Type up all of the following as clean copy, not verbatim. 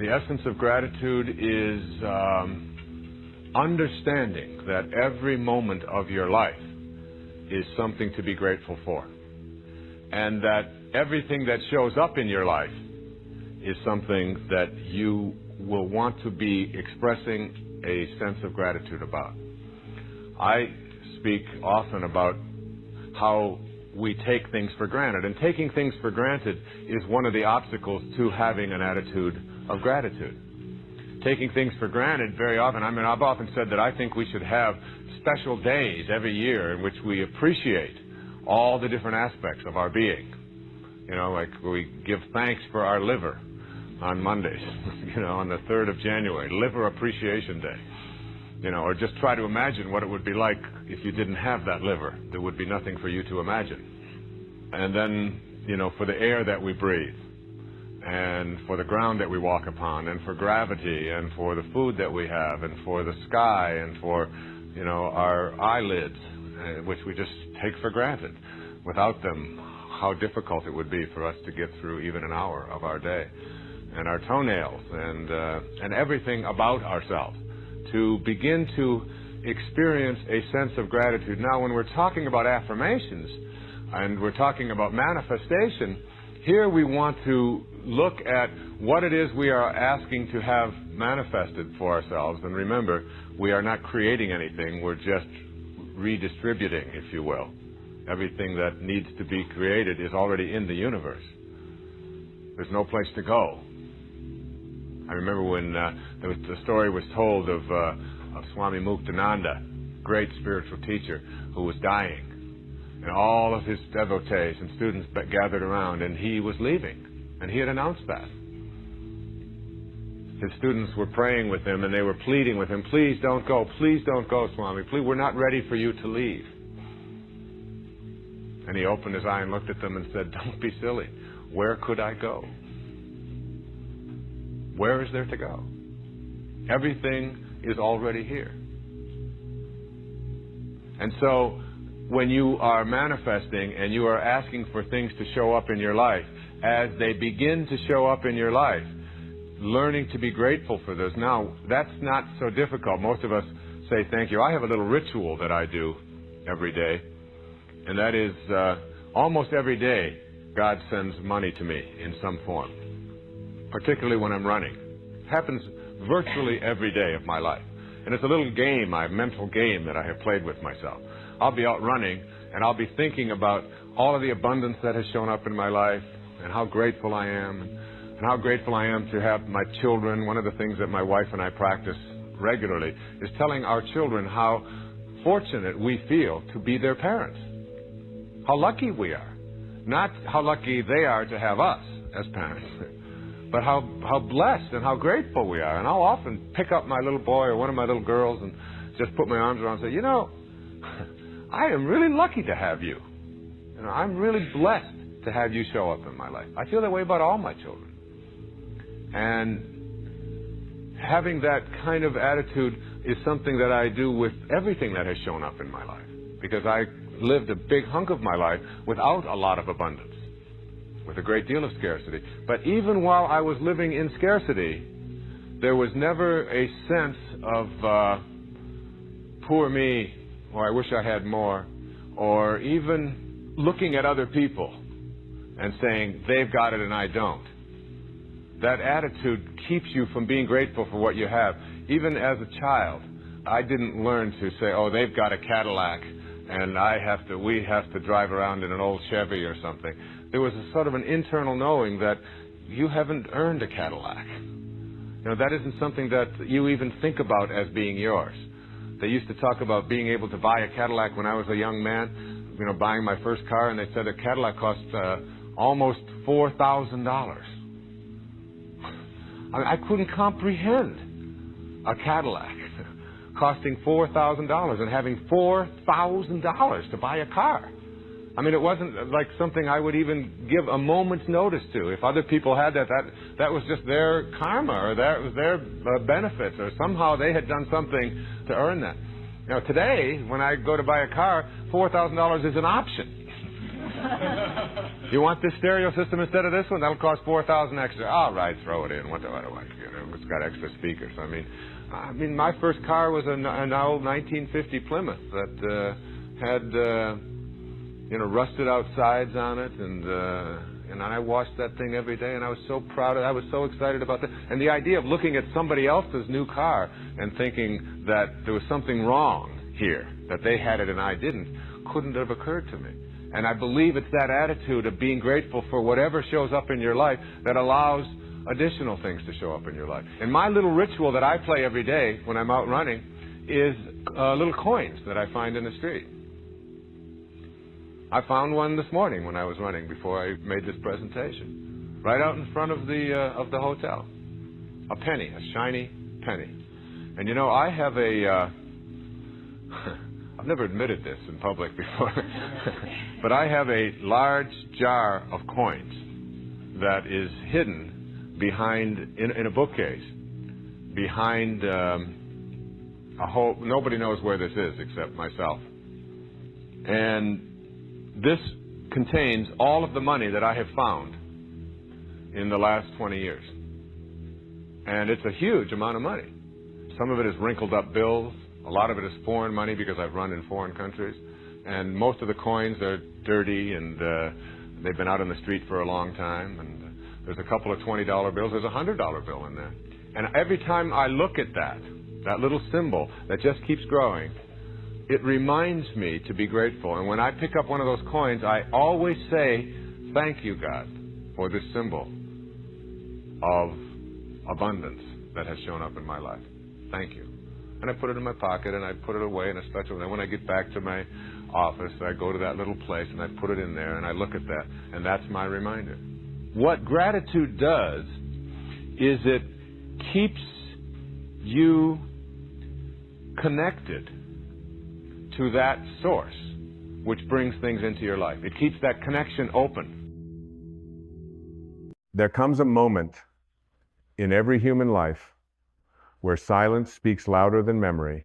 The essence of gratitude is understanding that every moment of your life is something to be grateful for. And that everything that shows up in your life is something that you will want to be expressing a sense of gratitude about. I speak often about how we take things for granted, and taking things for granted is one of the obstacles to having an attitude of gratitude. Taking things for granted very often, I've often said that I think we should have special days every year in which we appreciate all the different aspects of our being. You know, like we give thanks for our liver on Mondays, on the 3rd of January, Liver Appreciation Day. Or just try to imagine what it would be like if you didn't have that liver. There would be nothing for you to imagine. And then, for the air that we breathe, and for the ground that we walk upon, and for gravity, and for the food that we have, and for the sky, and for, our eyelids, which we just take for granted. Without them, how difficult it would be for us to get through even an hour of our day. And our toenails, and everything about ourselves, to begin to experience a sense of gratitude. Now, when we're talking about affirmations, and we're talking about manifestation, here we want to look at what it is we are asking to have manifested for ourselves. And remember, we are not creating anything, we're just redistributing, if you will. Everything that needs to be created is already in the universe. There's no place to go. I remember when the story was told of Swami Muktananda, great spiritual teacher, who was dying. And all of his devotees and students gathered around, and he was leaving. And he had announced that. His students were praying with him, and they were pleading with him, please don't go, Swami, please, we're not ready for you to leave. And he opened his eye and looked at them and said, don't be silly. Where could I go? Where is there to go? Everything is already here. And so, when you are manifesting and you are asking for things to show up in your life, as they begin to show up in your life, learning to be grateful for those. Now, that's not so difficult. Most of us say thank you. I have a little ritual that I do every day, and that is almost every day God sends money to me in some form, particularly when I'm running. It happens virtually every day of my life. And it's a little game, a mental game that I have played with myself. I'll be out running, and I'll be thinking about all of the abundance that has shown up in my life, and how grateful I am, and how grateful I am to have my children. One of the things that my wife and I practice regularly is telling our children how fortunate we feel to be their parents. How lucky we are. Not how lucky they are to have us as parents, but how blessed and how grateful we are. And I'll often pick up my little boy or one of my little girls and just put my arms around and say, I am really lucky to have you. I'm really blessed to have you show up in my life. I feel that way about all my children. And having that kind of attitude is something that I do with everything that has shown up in my life. Because I lived a big hunk of my life without a lot of abundance, with a great deal of scarcity. But even while I was living in scarcity, there was never a sense of poor me, or I wish I had more, or even looking at other people and saying, they've got it and I don't. That attitude keeps you from being grateful for what you have. Even as a child, I didn't learn to say, oh, they've got a Cadillac and we have to drive around in an old Chevy or something. There was a sort of an internal knowing that you haven't earned a Cadillac. That isn't something that you even think about as being yours. They used to talk about being able to buy a Cadillac when I was a young man, buying my first car, and they said a Cadillac cost almost $4,000. I couldn't comprehend a Cadillac costing $4,000 and having $4,000 to buy a car. It wasn't like something I would even give a moment's notice to. If other people had that was just their karma, or that was their benefits, or somehow they had done something to earn that. Today, when I go to buy a car, $4,000 is an option. You want this stereo system instead of this one? That'll cost $4,000 extra. All right, throw it in. What do I do? It's got extra speakers. I mean, my first car was an old 1950 Plymouth that had rusted out sides on it, and I washed that thing every day, and I was so proud of it. I was so excited about that. And the idea of looking at somebody else's new car and thinking that there was something wrong here, that they had it and I didn't, couldn't have occurred to me. And I believe it's that attitude of being grateful for whatever shows up in your life that allows additional things to show up in your life. And my little ritual that I play every day when I'm out running is little coins that I find in the street. I found one this morning when I was running before I made this presentation, right out in front of the hotel. A penny, a shiny penny. And I have I've never admitted this in public before, but I have a large jar of coins that is hidden in a bookcase behind a whole. Nobody knows where this is except myself. And this contains all of the money that I have found in the last 20 years. And it's a huge amount of money. Some of it is wrinkled up bills. A lot of it is foreign money because I've run in foreign countries. And most of the coins are dirty and they've been out on the street for a long time. And there's a couple of $20 bills. There's a $100 bill in there. And every time I look at that little symbol that just keeps growing, it reminds me to be grateful. And when I pick up one of those coins, I always say, thank you, God, for this symbol of abundance that has shown up in my life. Thank you. And I put it in my pocket and I put it away in a special way. When I get back to my office, I go to that little place and I put it in there and I look at that. And that's my reminder. What gratitude does is it keeps you connected to that source which brings things into your life. It keeps that connection open. There comes a moment in every human life where silence speaks louder than memory,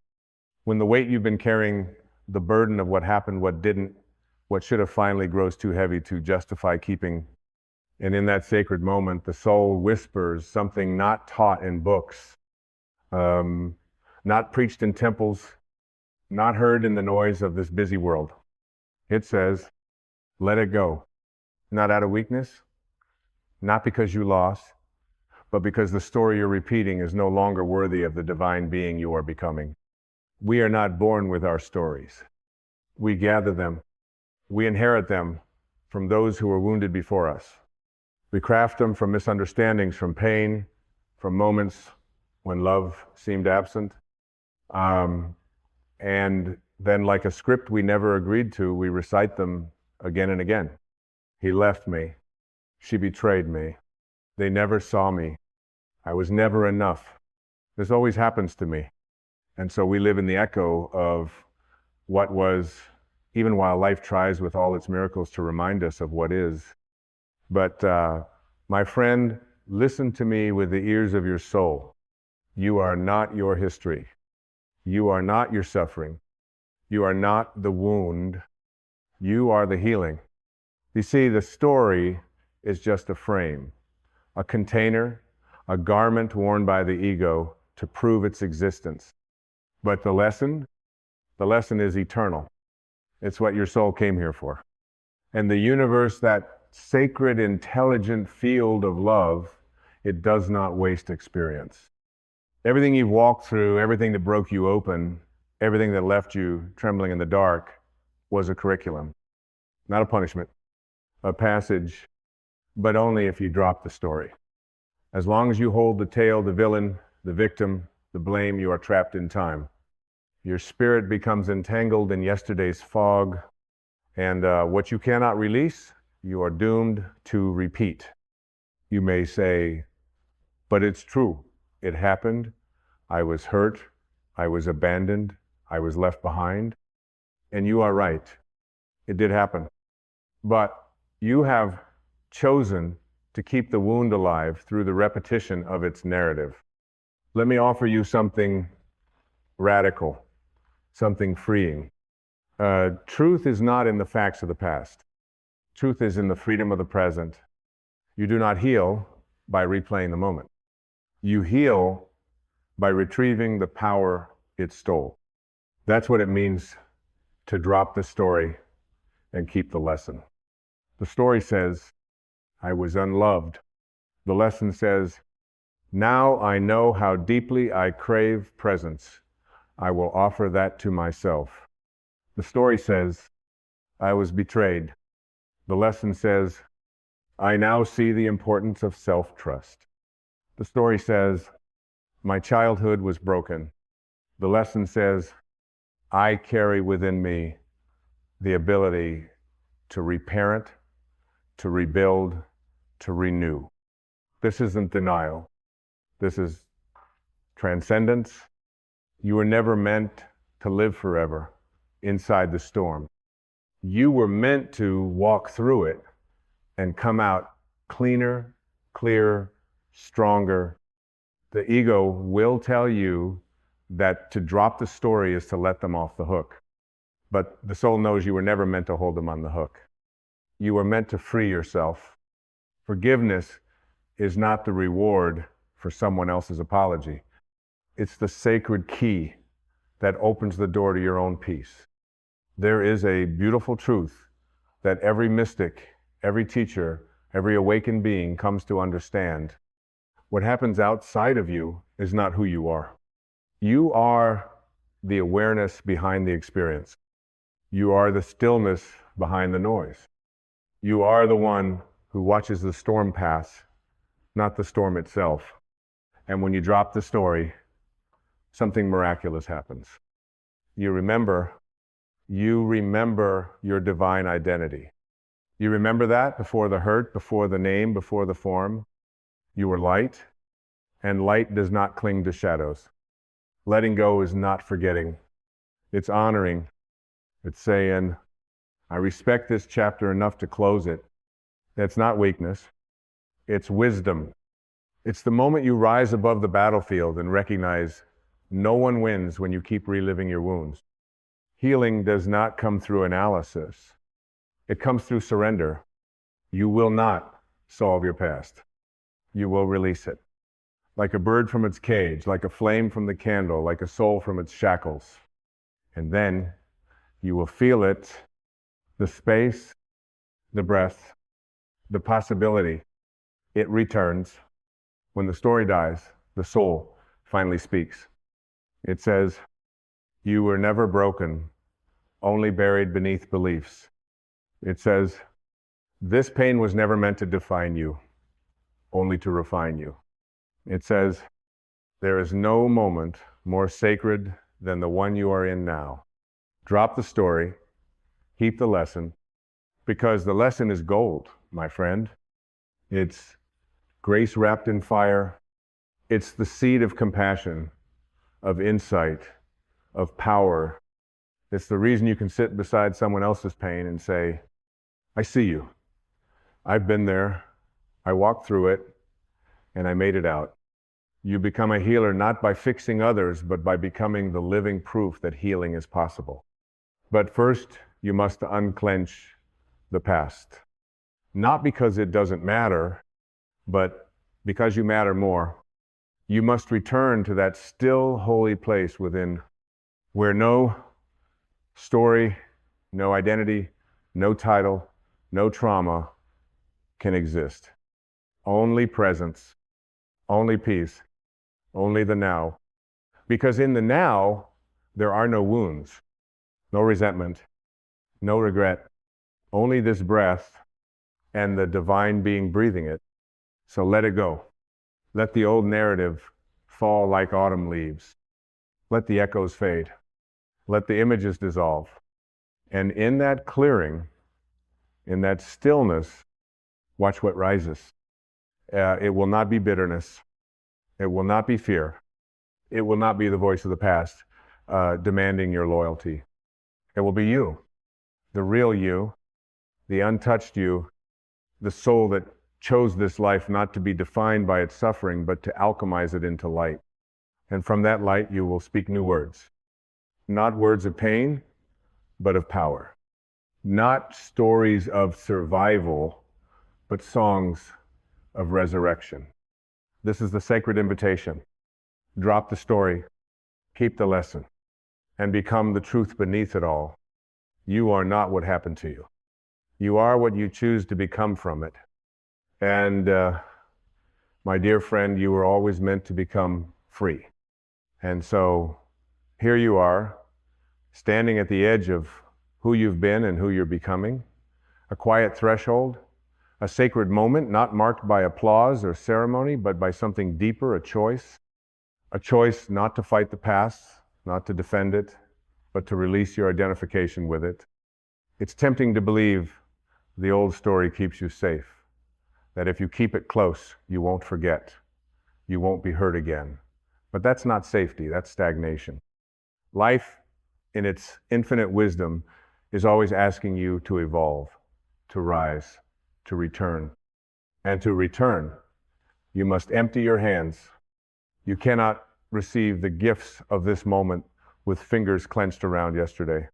when the weight you've been carrying, the burden of what happened, what didn't, what should have finally grows too heavy to justify keeping. And in that sacred moment, the soul whispers something not taught in books, not preached in temples, not heard in the noise of this busy world. It says, let it go. Not out of weakness, not because you lost, but because the story you're repeating is no longer worthy of the divine being you are becoming. We are not born with our stories. We gather them. We inherit them from those who were wounded before us. We craft them from misunderstandings, from pain, from moments when love seemed absent. And then, like a script we never agreed to, we recite them again and again. He left me. She betrayed me. They never saw me. I was never enough. This always happens to me. And so we live in the echo of what was, even while life tries with all its miracles to remind us of what is. But my friend, listen to me with the ears of your soul. You are not your history. You are not your suffering. You are not the wound. You are the healing. You see, the story is just a frame, a container, a garment worn by the ego to prove its existence. But the lesson is eternal. It's what your soul came here for. And the universe, that sacred, intelligent field of love, it does not waste experience. Everything you've walked through, everything that broke you open, everything that left you trembling in the dark was a curriculum, not a punishment, a passage, but only if you drop the story. As long as you hold the tale, the villain, the victim, the blame, you are trapped in time. Your spirit becomes entangled in yesterday's fog, and what you cannot release, you are doomed to repeat. You may say, but it's true. It happened. I was hurt. I was abandoned. I was left behind. And you are right. It did happen. But you have chosen to keep the wound alive through the repetition of its narrative. Let me offer you something radical, something freeing. Truth is not in the facts of the past. Truth is in the freedom of the present. You do not heal by replaying the moment. You heal by retrieving the power it stole. That's what it means to drop the story and keep the lesson. The story says, I was unloved. The lesson says, now I know how deeply I crave presence. I will offer that to myself. The story says, I was betrayed. The lesson says, I now see the importance of self-trust. The story says, my childhood was broken. The lesson says, I carry within me the ability to reparent, to rebuild, to renew. This isn't denial. This is transcendence. You were never meant to live forever inside the storm. You were meant to walk through it and come out cleaner, clearer, stronger. The ego will tell you that to drop the story is to let them off the hook. But the soul knows you were never meant to hold them on the hook. You were meant to free yourself. Forgiveness is not the reward for someone else's apology. It's the sacred key that opens the door to your own peace. There is a beautiful truth that every mystic, every teacher, every awakened being comes to understand. What happens outside of you is not who you are. You are the awareness behind the experience. You are the stillness behind the noise. You are the one who watches the storm pass, not the storm itself. And when you drop the story, something miraculous happens. You remember your divine identity. You remember that before the hurt, before the name, before the form. You were light, and light does not cling to shadows. Letting go is not forgetting. It's honoring. It's saying, I respect this chapter enough to close it. That's not weakness. It's wisdom. It's the moment you rise above the battlefield and recognize no one wins when you keep reliving your wounds. Healing does not come through analysis. It comes through surrender. You will not solve your past. You will release it. Like a bird from its cage, like a flame from the candle, like a soul from its shackles. And then you will feel it, the space, the breath, the possibility. It returns. When the story dies, the soul finally speaks. It says, you were never broken, only buried beneath beliefs. It says, this pain was never meant to define you, only to refine you. It says, there is no moment more sacred than the one you are in now. Drop the story, keep the lesson, because the lesson is gold, my friend. It's grace wrapped in fire. It's the seed of compassion, of insight, of power. It's the reason you can sit beside someone else's pain and say, I see you. I've been there. I walked through it, and I made it out. You become a healer not by fixing others, but by becoming the living proof that healing is possible. But first, you must unclench the past. Not because it doesn't matter, but because you matter more. You must return to that still holy place within, where no story, no identity, no title, no trauma can exist. Only presence, only peace, only the now. Because in the now, there are no wounds, no resentment, no regret, only this breath and the divine being breathing it. So let it go. Let the old narrative fall like autumn leaves. Let the echoes fade. Let the images dissolve. And in that clearing, in that stillness, watch what rises. It will not be bitterness. It will not be fear. It will not be the voice of the past demanding your loyalty. It will be you, the real you, the untouched you, the soul that chose this life not to be defined by its suffering, but to alchemize it into light. And from that light, you will speak new words. Not words of pain, but of power. not stories of survival, but songs of resurrection. This is the sacred invitation. Drop the story, keep the lesson, and become the truth beneath it all. You are not what happened to you. You are what you choose to become from it. And my dear friend, you were always meant to become free. And so here you are, standing at the edge of who you've been and who you're becoming, a quiet threshold, a sacred moment not marked by applause or ceremony, but by something deeper, a choice not to fight the past, not to defend it, but to release your identification with it. It's tempting to believe the old story keeps you safe, that if you keep it close, you won't forget, you won't be hurt again. But that's not safety, that's stagnation. Life, in its infinite wisdom, is always asking you to evolve, to rise, to return. And to return, you must empty your hands. You cannot receive the gifts of this moment with fingers clenched around yesterday.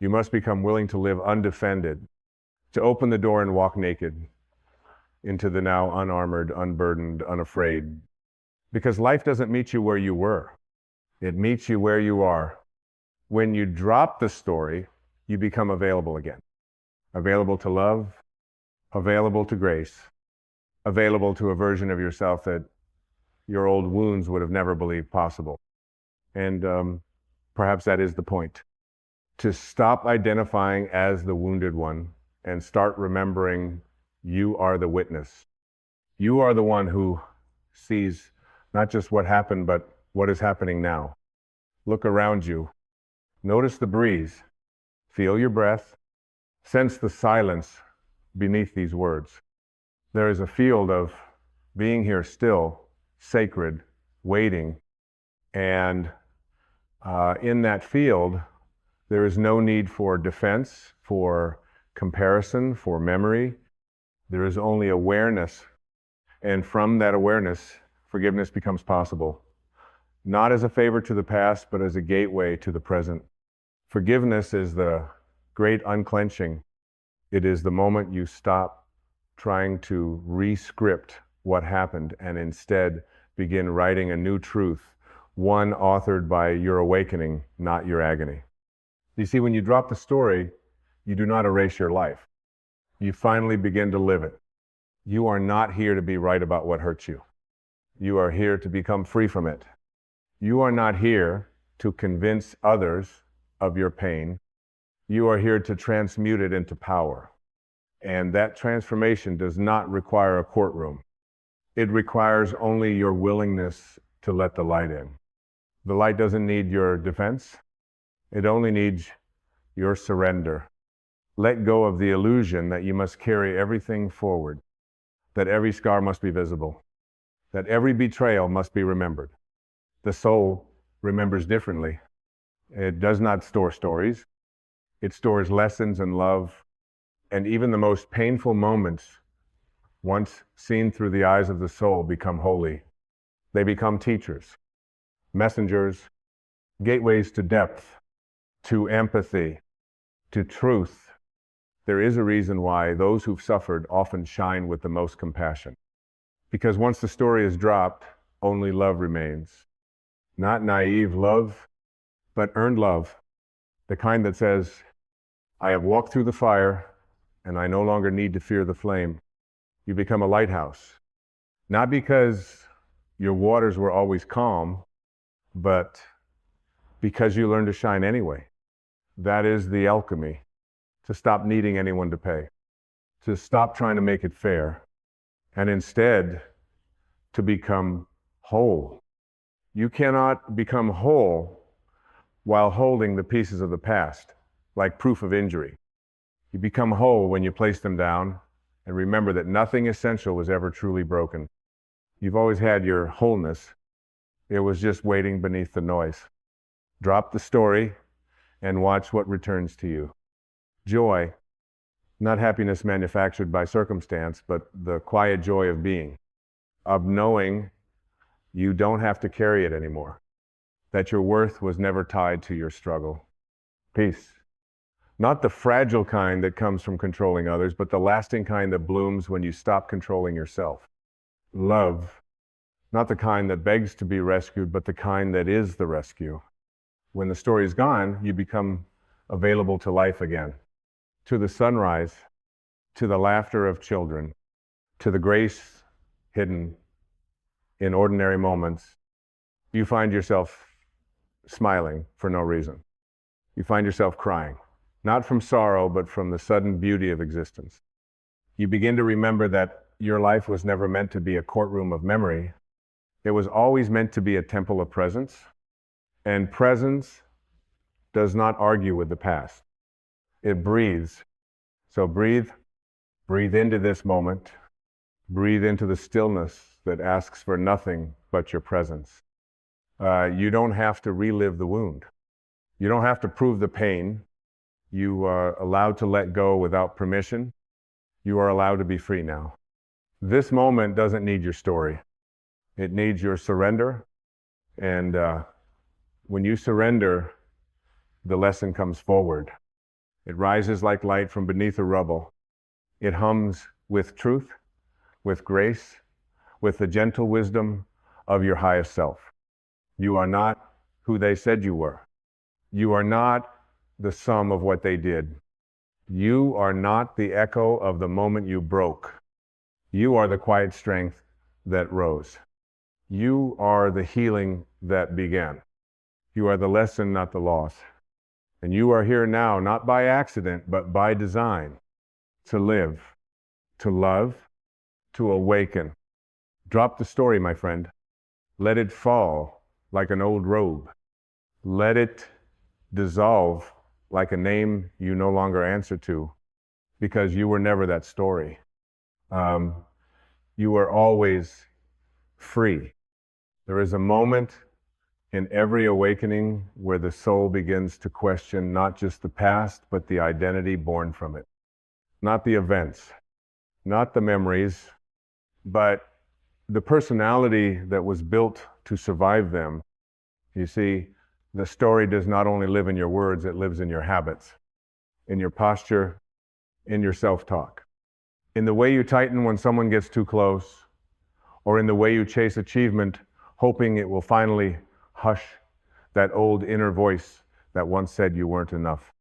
You must become willing to live undefended, to open the door and walk naked into the now unarmored, unburdened, unafraid. Because life doesn't meet you where you were. It meets you where you are. When you drop the story, you become available again. Available to love, available to grace, available to a version of yourself that your old wounds would have never believed possible. And perhaps that is the point. To stop identifying as the wounded one and start remembering you are the witness. You are the one who sees not just what happened, but what is happening now. Look around you. Notice the breeze. Feel your breath. Sense the silence beneath these words. There is a field of being here still, sacred, waiting. And in that field, there is no need for defense, for comparison, for memory. There is only awareness. And from that awareness, forgiveness becomes possible. Not as a favor to the past, but as a gateway to the present. Forgiveness is the great unclenching. It is the moment you stop trying to re-script what happened and instead begin writing a new truth, one authored by your awakening, not your agony. You see, when you drop the story, you do not erase your life. You finally begin to live it. You are not here to be right about what hurts you. You are here to become free from it. You are not here to convince others of your pain. You are here to transmute it into power. And that transformation does not require a courtroom. It requires only your willingness to let the light in. The light doesn't need your defense. It only needs your surrender. Let go of the illusion that you must carry everything forward, that every scar must be visible, that every betrayal must be remembered. The soul remembers differently. It does not store stories. It stores lessons and love. And even the most painful moments, once seen through the eyes of the soul, become holy. They become teachers, messengers, gateways to depth, to empathy, to truth. There is a reason why those who've suffered often shine with the most compassion. Because once the story is dropped, only love remains. Not naive love, but earned love. The kind that says, I have walked through the fire, and I no longer need to fear the flame. You become a lighthouse. Not because your waters were always calm, but because you learn to shine anyway. That is the alchemy. To stop needing anyone to pay. To stop trying to make it fair. And instead, to become whole. You cannot become whole while holding the pieces of the past, like proof of injury. You become whole when you place them down and remember that nothing essential was ever truly broken. You've always had your wholeness. It was just waiting beneath the noise. Drop the story and watch what returns to you. Joy, not happiness manufactured by circumstance, but the quiet joy of being, of knowing you don't have to carry it anymore, that your worth was never tied to your struggle. Peace. Not the fragile kind that comes from controlling others, but the lasting kind that blooms when you stop controlling yourself. Love, not the kind that begs to be rescued, but the kind that is the rescue. When the story is gone, you become available to life again, to the sunrise, to the laughter of children, to the grace hidden in ordinary moments. You find yourself smiling for no reason. You find yourself crying, not from sorrow, but from the sudden beauty of existence. You begin to remember that your life was never meant to be a courtroom of memory. It was always meant to be a temple of presence, and presence does not argue with the past. It breathes. So breathe into this moment. Breathe into the stillness that asks for nothing but your presence. You don't have to relive the wound. You don't have to prove the pain. You are allowed to let go without permission. You are allowed to be free now. This moment doesn't need your story. It needs your surrender. And when you surrender, the lesson comes forward. It rises like light from beneath the rubble. It hums with truth, with grace, with the gentle wisdom of your highest self. You are not who they said you were. You are not the sum of what they did. You are not the echo of the moment you broke. You are the quiet strength that rose. You are the healing that began. You are the lesson, not the loss. And you are here now, not by accident, but by design, to live, to love, to awaken. Drop the story, my friend. Let it fall like an old robe. Let it dissolve like a name you no longer answer to, because you were never that story. You are always free. There is a moment in every awakening where the soul begins to question not just the past, but the identity born from it. Not the events, not the memories, but the personality that was built to survive them. You see, the story does not only live in your words, it lives in your habits, in your posture, in your self-talk, in the way you tighten when someone gets too close, or in the way you chase achievement, hoping it will finally hush that old inner voice that once said you weren't enough.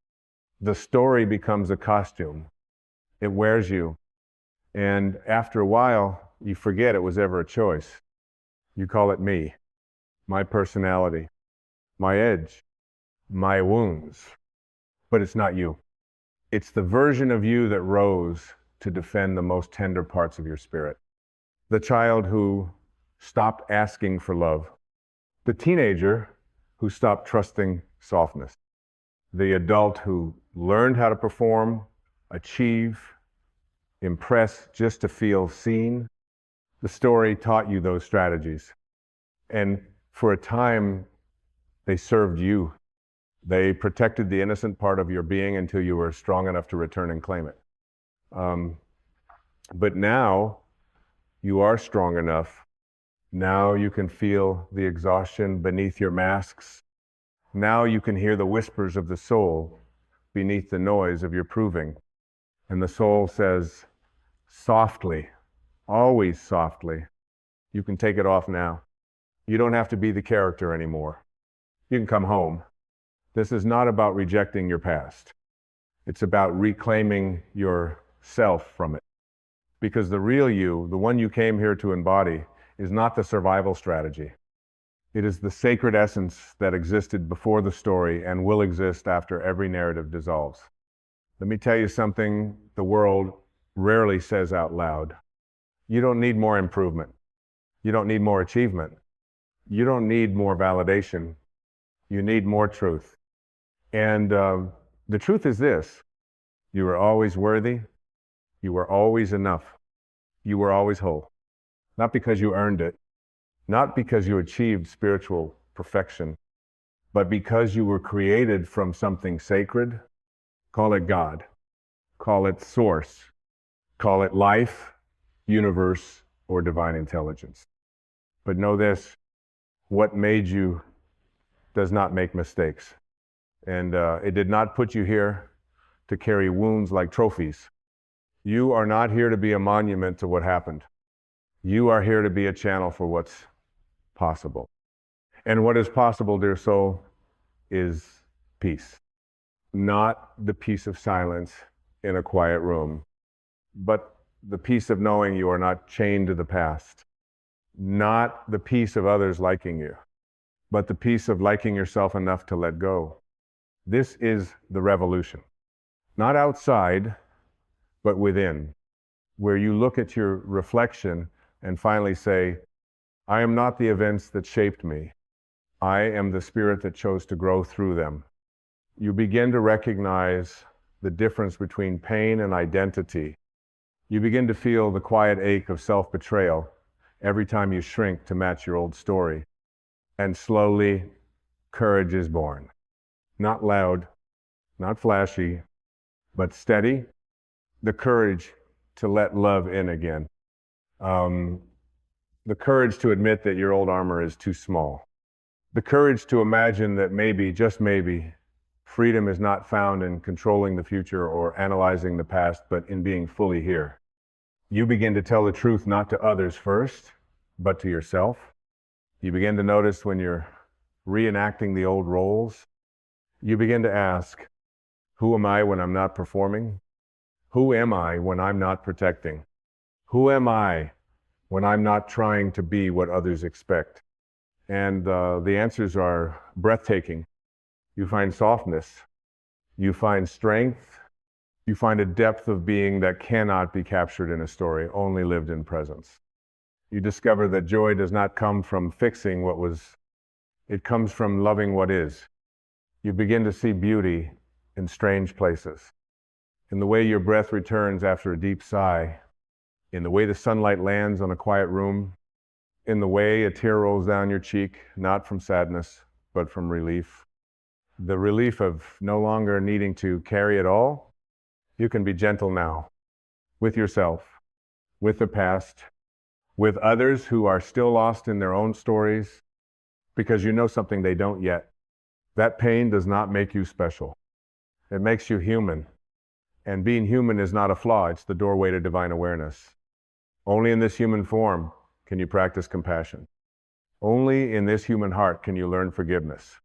The story becomes a costume. It wears you. And after a while, you forget it was ever a choice. You call it me, my personality, my edge, my wounds. But it's not you. It's the version of you that rose to defend the most tender parts of your spirit. The child who stopped asking for love. The teenager who stopped trusting softness. The adult who learned how to perform, achieve, impress just to feel seen. The story taught you those strategies. And for a time, they served you. They protected the innocent part of your being until you were strong enough to return and claim it. But now, you are strong enough. Now you can feel the exhaustion beneath your masks. Now you can hear the whispers of the soul beneath the noise of your proving. And the soul says, softly, always softly, you can take it off now. You don't have to be the character anymore. You can come home. This is not about rejecting your past. It's about reclaiming yourself from it. Because the real you, the one you came here to embody, is not the survival strategy. It is the sacred essence that existed before the story and will exist after every narrative dissolves. Let me tell you something the world rarely says out loud. You don't need more improvement. You don't need more achievement. You don't need more validation. You need more truth. And the truth is this: you were always worthy. You were always enough. You were always whole. Not because you earned it, not because you achieved spiritual perfection, but because you were created from something sacred. Call it God, call it source, call it life, universe, or divine intelligence. But know this: what made you does not make mistakes. And it did not put you here to carry wounds like trophies. You are not here to be a monument to what happened. You are here to be a channel for what's possible. And what is possible, dear soul, is peace. Not the peace of silence in a quiet room, but the peace of knowing you are not chained to the past. Not the peace of others liking you, but the peace of liking yourself enough to let go. This is the revolution. Not outside, but within, where you look at your reflection and finally say, I am not the events that shaped me. I am the spirit that chose to grow through them. You begin to recognize the difference between pain and identity. You begin to feel the quiet ache of self-betrayal every time you shrink to match your old story. And slowly, courage is born. Not loud, not flashy, but steady. The courage to let love in again. The courage to admit that your old armor is too small. The courage to imagine that maybe, just maybe, freedom is not found in controlling the future or analyzing the past, but in being fully here. You begin to tell the truth not to others first, but to yourself. You begin to notice when you're reenacting the old roles. You begin to ask, who am I when I'm not performing? Who am I when I'm not protecting? Who am I when I'm not trying to be what others expect? And the answers are breathtaking. You find softness. You find strength. You find a depth of being that cannot be captured in a story, only lived in presence. You discover that joy does not come from fixing what was, it comes from loving what is. You begin to see beauty in strange places, in the way your breath returns after a deep sigh, in the way the sunlight lands on a quiet room, in the way a tear rolls down your cheek, not from sadness, but from relief. The relief of no longer needing to carry it all. You can be gentle now, with yourself, with the past, with others who are still lost in their own stories, because you know something they don't yet. That pain does not make you special. It makes you human. And being human is not a flaw, it's the doorway to divine awareness. Only in this human form can you practice compassion. Only in this human heart can you learn forgiveness.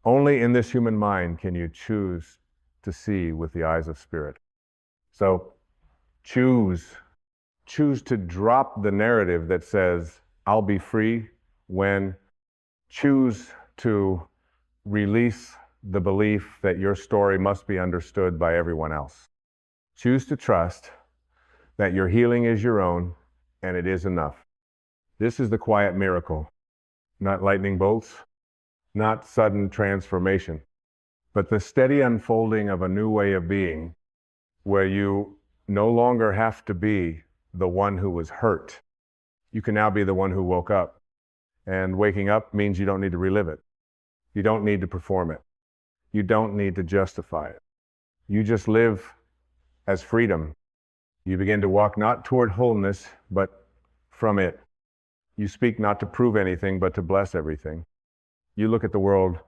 Only in this human mind can you choose to see with the eyes of spirit. So choose to drop the narrative that says, I'll be free when. Choose to release the belief that your story must be understood by everyone else. Choose to trust that your healing is your own and it is enough. This is the quiet miracle, not lightning bolts, not sudden transformation, but the steady unfolding of a new way of being where you no longer have to be the one who was hurt. You can now be the one who woke up. And waking up means you don't need to relive it. You don't need to perform it. You don't need to justify it. You just live as freedom. You begin to walk not toward wholeness, but from it. You speak not to prove anything, but to bless everything. You look at the world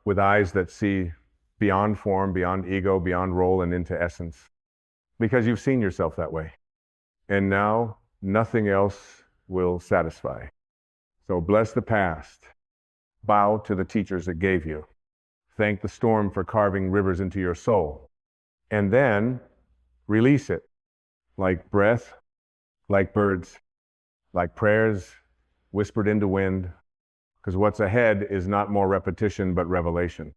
with eyes that see beyond form, beyond ego, beyond role, and into essence. Because you've seen yourself that way. And now nothing else will satisfy. So bless the past. Bow to the teachers that gave you. Thank the storm for carving rivers into your soul. And then release it like breath, like birds, like prayers whispered into wind. Because what's ahead is not more repetition, but revelation.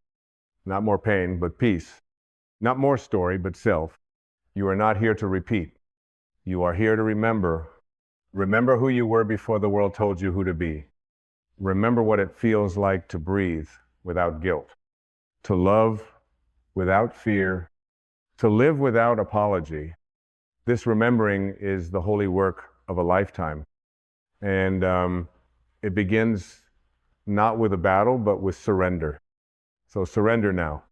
Not more pain, but peace. Not more story, but self. You are not here to repeat. You are here to remember. Remember who you were before the world told you who to be. Remember what it feels like to breathe without guilt, to love without fear, to live without apology. This remembering is the holy work of a lifetime. And it begins not with a battle, but with surrender. So surrender now.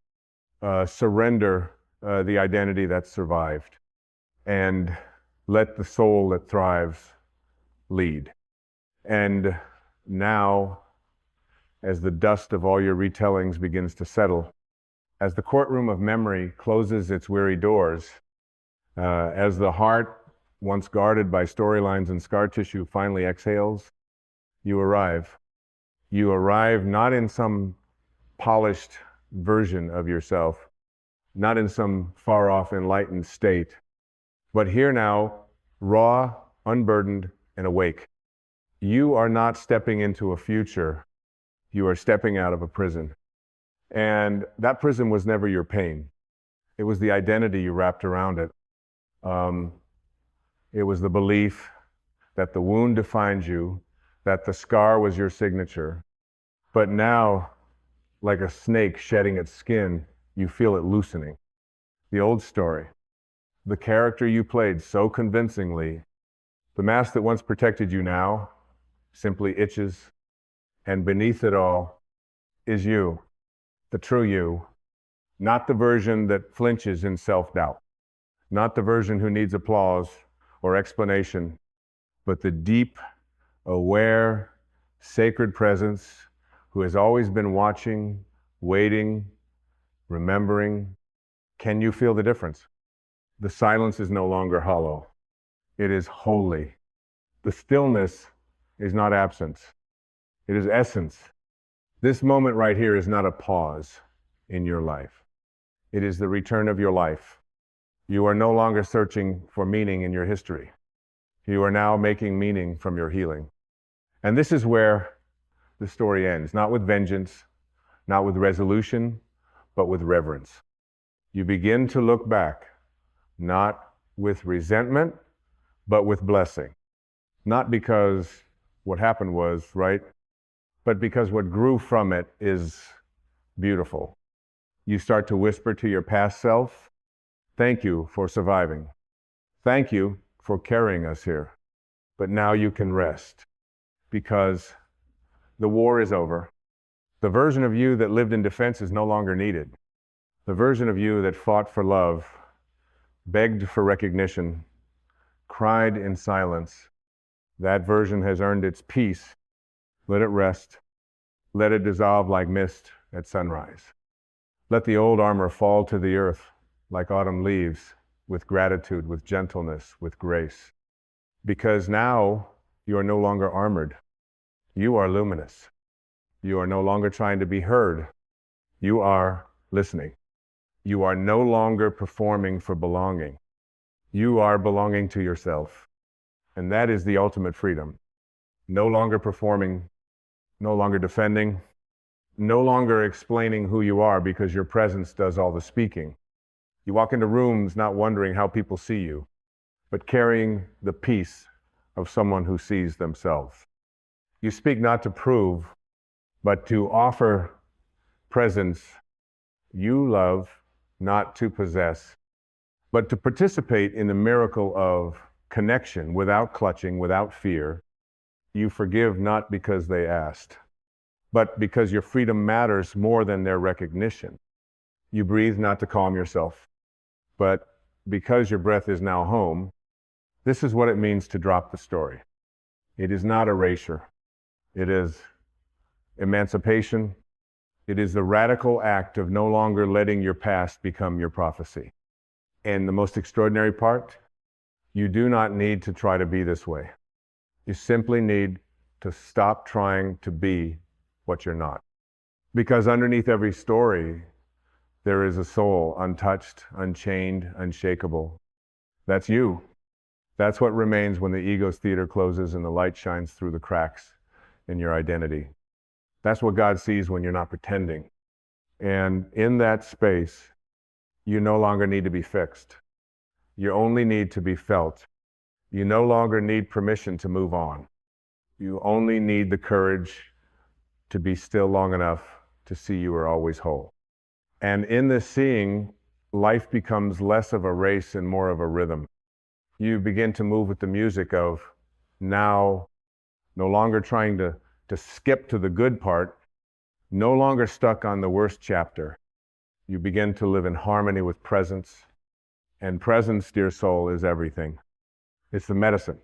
Surrender the identity that survived. And let the soul that thrives lead. And now, as the dust of all your retellings begins to settle, As the courtroom of memory closes its weary doors, as the heart, once guarded by storylines and scar tissue, finally exhales, you arrive. You arrive not in some polished version of yourself, not in some far-off enlightened state, but here now, raw, unburdened, and awake. You are not stepping into a future. You are stepping out of a prison. And that prison was never your pain. It was the identity you wrapped around it. It was the belief that the wound defined you, that the scar was your signature. But now, like a snake shedding its skin, you feel it loosening. The old story, the character you played so convincingly, the mask that once protected you now simply itches, and beneath it all is you, the true you, not the version that flinches in self-doubt, not the version who needs applause or explanation, but the deep, aware, sacred presence who has always been watching, waiting, remembering. Can you feel the difference? The silence is no longer hollow. It is holy. The stillness is not absence. It is essence. This moment right here is not a pause in your life. It is the return of your life. You are no longer searching for meaning in your history. You are now making meaning from your healing. And this is where the story ends, not with vengeance, not with resolution, but with reverence. You begin to look back, not with resentment, but with blessing. Not because what happened was right, but because what grew from it is beautiful. You start to whisper to your past self, thank you for surviving. Thank you for carrying us here. But now you can rest because the war is over. The version of you that lived in defense is no longer needed. The version of you that fought for love, begged for recognition, cried in silence, that version has earned its peace. Let it rest. Let it dissolve like mist at sunrise. Let the old armor fall to the earth like autumn leaves, with gratitude, with gentleness, with grace. Because now you are no longer armored. You are luminous. You are no longer trying to be heard. You are listening. You are no longer performing for belonging. You are belonging to yourself. And that is the ultimate freedom. No longer performing, no longer defending, no longer explaining who you are because your presence does all the speaking. You walk into rooms not wondering how people see you, but carrying the peace of someone who sees themselves. You speak not to prove, but to offer presence. You love not to possess, but to participate in the miracle of connection without clutching, without fear. You forgive not because they asked, but because your freedom matters more than their recognition. You breathe not to calm yourself, but because your breath is now home. This is what it means to drop the story. It is not erasure. It is emancipation. It is the radical act of no longer letting your past become your prophecy. And the most extraordinary part, you do not need to try to be this way. You simply need to stop trying to be what you're not. Because underneath every story, there is a soul untouched, unchained, unshakable. That's you. That's what remains when the ego's theater closes and the light shines through the cracks in your identity. That's what God sees when you're not pretending. And in that space, you no longer need to be fixed. You only need to be felt. You no longer need permission to move on. You only need the courage to be still long enough to see you are always whole. And in this seeing, life becomes less of a race and more of a rhythm. You begin to move with the music of now, no longer trying to skip to the good part, no longer stuck on the worst chapter. You begin to live in harmony with presence. And presence, dear soul, is everything. It's the medicine.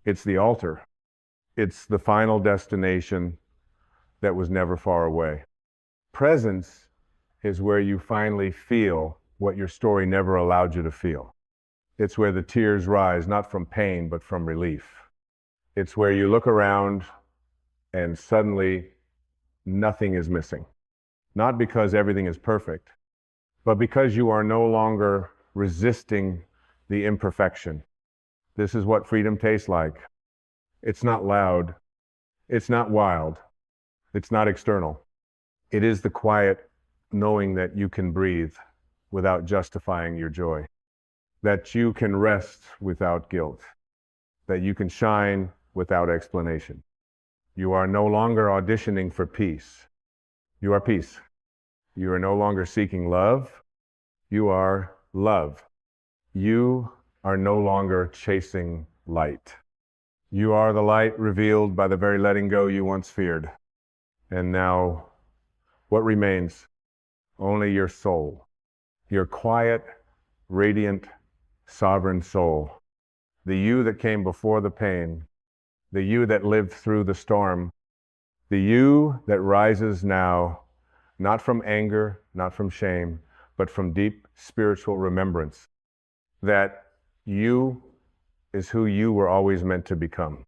It's the altar. It's the final destination that was never far away. Presence is where you finally feel what your story never allowed you to feel. It's where the tears rise, not from pain, but from relief. It's where you look around and suddenly nothing is missing. Not because everything is perfect, but because you are no longer resisting the imperfection. This is what freedom tastes like. It's not loud. It's not wild. It's not external. It is the quiet knowing that you can breathe without justifying your joy, that you can rest without guilt, that you can shine without explanation. You are no longer auditioning for peace. You are peace. You are no longer seeking love. You are love. You are no longer chasing light. You are the light revealed by the very letting go you once feared. And now, what remains? Only your soul. Your quiet, radiant, sovereign soul. The you that came before the pain. The you that lived through the storm. The you that rises now, not from anger, not from shame, but from deep spiritual remembrance. That you is who you were always meant to become.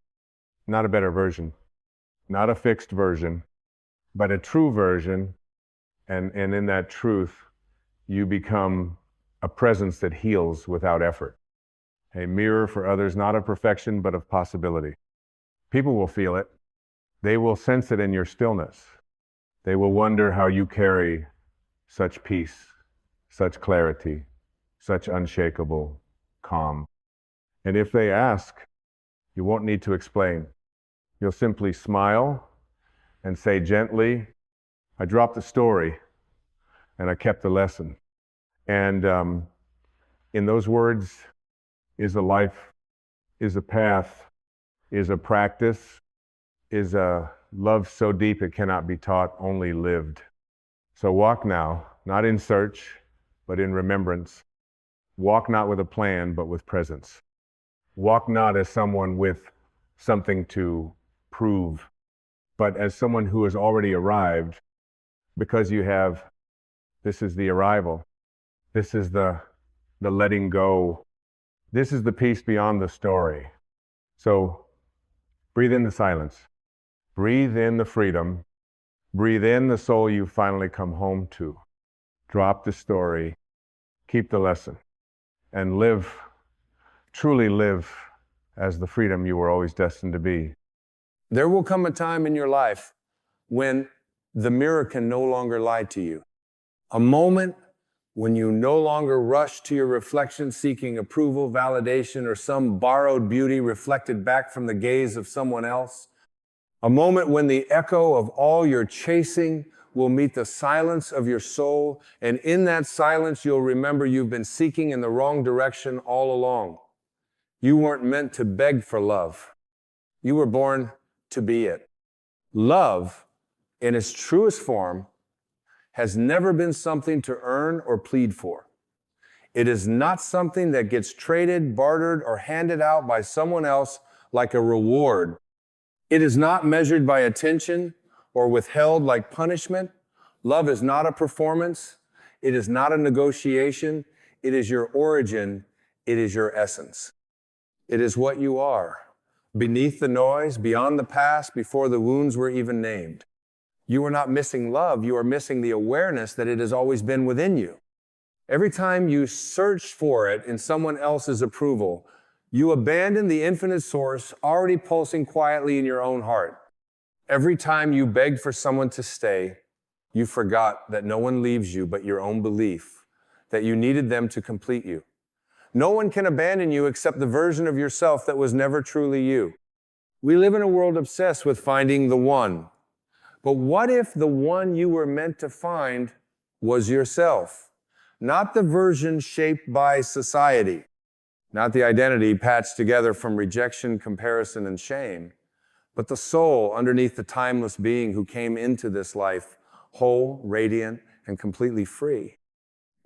Not a better version, not a fixed version, but a true version. And in that truth, you become a presence that heals without effort. A mirror for others, not of perfection, but of possibility. People will feel it. They will sense it in your stillness. They will wonder how you carry such peace, such clarity, such unshakable calm. And if they ask, you won't need to explain. You'll simply smile and say gently, I dropped the story and I kept the lesson. And in those words is a life, is a path, is a practice, is a love so deep it cannot be taught, only lived. So walk now, not in search, but in remembrance. Walk not with a plan, but with presence. Walk not as someone with something to prove, but as someone who has already arrived, because you have, this is the arrival. This is the letting go. This is the peace beyond the story. So breathe in the silence. Breathe in the freedom. Breathe in the soul you finally come home to. Drop the story. Keep the lesson. And live, truly live as the freedom you were always destined to be. There will come a time in your life when the mirror can no longer lie to you. A moment when you no longer rush to your reflection seeking approval, validation, or some borrowed beauty reflected back from the gaze of someone else. A moment when the echo of all your chasing will meet the silence of your soul, and in that silence you'll remember you've been seeking in the wrong direction all along. You weren't meant to beg for love. You were born to be it. Love, in its truest form, has never been something to earn or plead for. It is not something that gets traded, bartered, or handed out by someone else like a reward. It is not measured by attention or withheld like punishment. Love is not a performance. It is not a negotiation. It is your origin. It is your essence. It is what you are, beneath the noise, beyond the past, before the wounds were even named. You are not missing love. You are missing the awareness that it has always been within you. Every time you search for it in someone else's approval, you abandon the infinite source already pulsing quietly in your own heart. Every time you begged for someone to stay, you forgot that no one leaves you but your own belief, that you needed them to complete you. No one can abandon you except the version of yourself that was never truly you. We live in a world obsessed with finding the one. But what if the one you were meant to find was yourself? Not the version shaped by society, not the identity patched together from rejection, comparison, and shame, but the soul underneath the timeless being who came into this life whole, radiant, and completely free.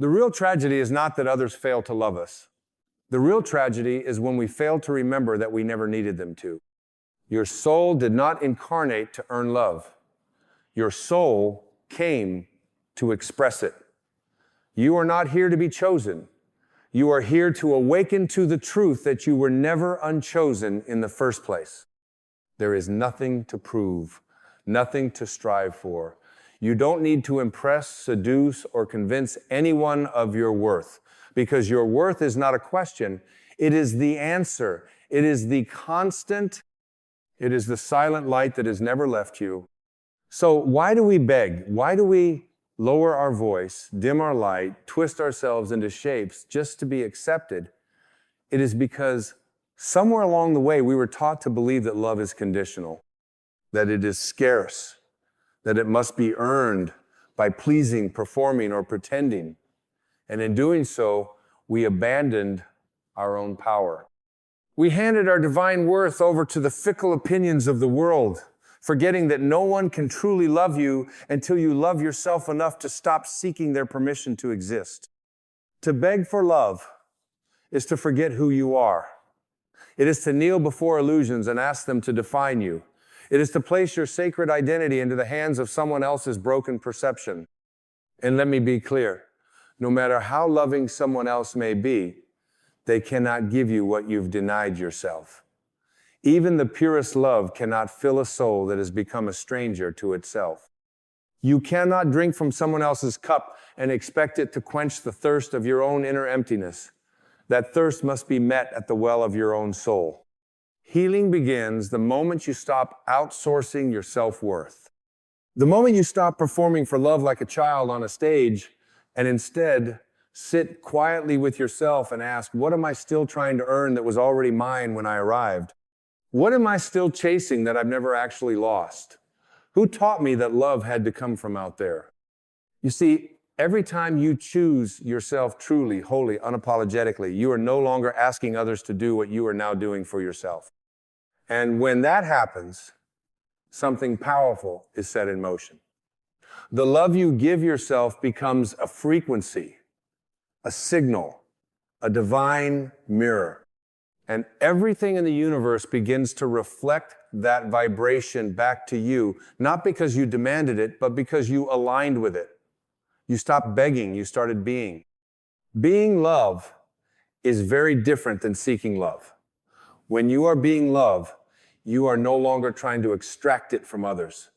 The real tragedy is not that others fail to love us. The real tragedy is when we fail to remember that we never needed them to. Your soul did not incarnate to earn love. Your soul came to express it. You are not here to be chosen. You are here to awaken to the truth that you were never unchosen in the first place. There is nothing to prove, nothing to strive for. You don't need to impress, seduce, or convince anyone of your worth, because your worth is not a question. It is the answer. It is the constant. It is the silent light that has never left you. So why do we beg? Why do we lower our voice, dim our light, twist ourselves into shapes just to be accepted? It is because somewhere along the way we were taught to believe that love is conditional, that it is scarce, that it must be earned by pleasing, performing, or pretending. And in doing so, we abandoned our own power. We handed our divine worth over to the fickle opinions of the world, forgetting that no one can truly love you until you love yourself enough to stop seeking their permission to exist. To beg for love is to forget who you are. It is to kneel before illusions and ask them to define you. It is to place your sacred identity into the hands of someone else's broken perception. And let me be clear, no matter how loving someone else may be, they cannot give you what you've denied yourself. Even the purest love cannot fill a soul that has become a stranger to itself. You cannot drink from someone else's cup and expect it to quench the thirst of your own inner emptiness. That thirst must be met at the well of your own soul. Healing begins the moment you stop outsourcing your self-worth. The moment you stop performing for love like a child on a stage and instead sit quietly with yourself and ask, what am I still trying to earn that was already mine when I arrived? What am I still chasing that I've never actually lost? Who taught me that love had to come from out there? You see, every time you choose yourself truly, wholly, unapologetically, you are no longer asking others to do what you are now doing for yourself. And when that happens, something powerful is set in motion. The love you give yourself becomes a frequency, a signal, a divine mirror. And everything in the universe begins to reflect that vibration back to you, not because you demanded it, but because you aligned with it. You stopped begging, you started being. Being love is very different than seeking love. When you are being love, you are no longer trying to extract it from others.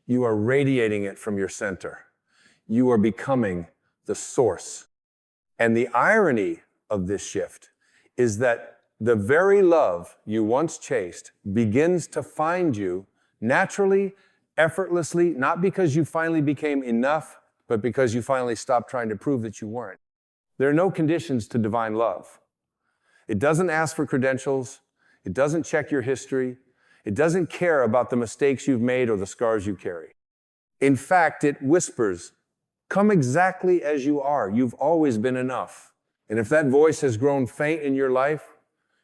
You are radiating it from your center. You are becoming the source. And the irony of this shift is that the very love you once chased begins to find you naturally, effortlessly, not because you finally became enough, but because you finally stopped trying to prove that you weren't. There are no conditions to divine love. It doesn't ask for credentials. It doesn't check your history. It doesn't care about the mistakes you've made or the scars you carry. In fact, it whispers, come exactly as you are. You've always been enough. And if that voice has grown faint in your life,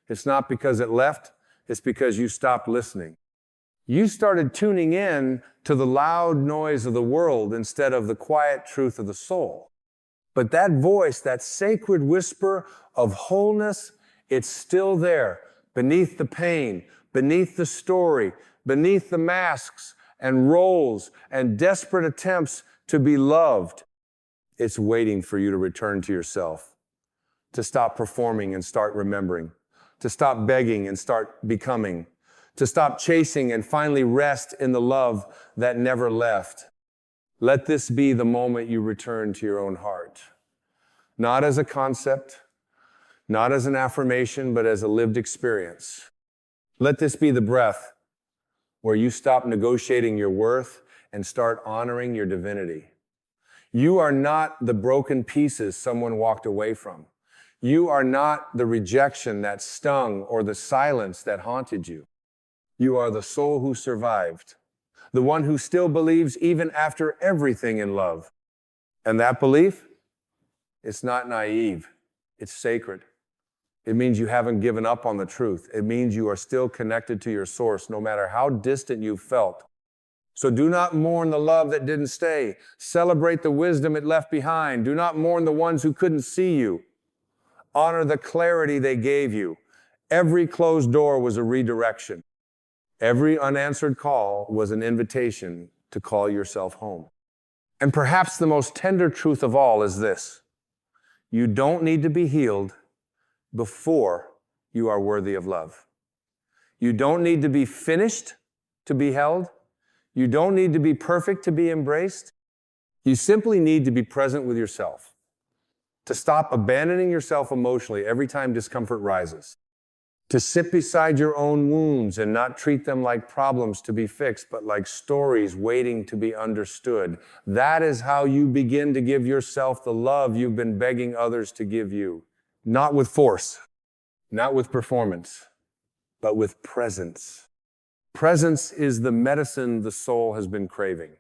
it's not because it left, it's because you stopped listening. You started tuning in to the loud noise of the world instead of the quiet truth of the soul. But that voice, that sacred whisper of wholeness, it's still there, beneath the pain, beneath the story, beneath the masks and roles and desperate attempts to be loved. It's waiting for you to return to yourself, to stop performing and start remembering, to stop begging and start becoming, to stop chasing and finally rest in the love that never left. Let this be the moment you return to your own heart. Not as a concept, not as an affirmation, but as a lived experience. Let this be the breath where you stop negotiating your worth and start honoring your divinity. You are not the broken pieces someone walked away from. You are not the rejection that stung or the silence that haunted you. You are the soul who survived, the one who still believes even after everything in love. And that belief, it's not naive, it's sacred. It means you haven't given up on the truth. It means you are still connected to your source, no matter how distant you've felt. So do not mourn the love that didn't stay. Celebrate the wisdom it left behind. Do not mourn the ones who couldn't see you. Honor the clarity they gave you. Every closed door was a redirection. Every unanswered call was an invitation to call yourself home. And perhaps the most tender truth of all is this: you don't need to be healed before you are worthy of love. You don't need to be finished to be held. You don't need to be perfect to be embraced. You simply need to be present with yourself, to stop abandoning yourself emotionally every time discomfort rises, to sit beside your own wounds and not treat them like problems to be fixed, but like stories waiting to be understood. That is how you begin to give yourself the love you've been begging others to give you. Not with force, not with performance, but with presence. Presence is the medicine the soul has been craving.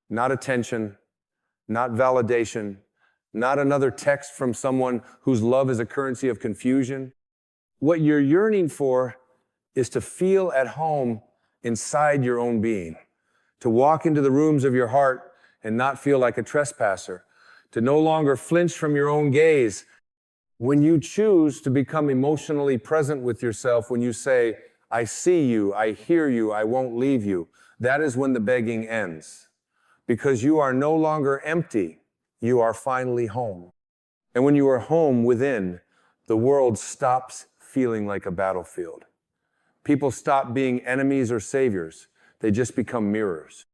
Not attention, not validation, not another text from someone whose love is a currency of confusion. What you're yearning for is to feel at home inside your own being, to walk into the rooms of your heart and not feel like a trespasser, to no longer flinch from your own gaze. When you choose to become emotionally present with yourself, when you say, I see you, I hear you, I won't leave you, that is when the begging ends. Because you are no longer empty, you are finally home. And when you are home within, the world stops feeling like a battlefield. People stop being enemies or saviors. They just become mirrors.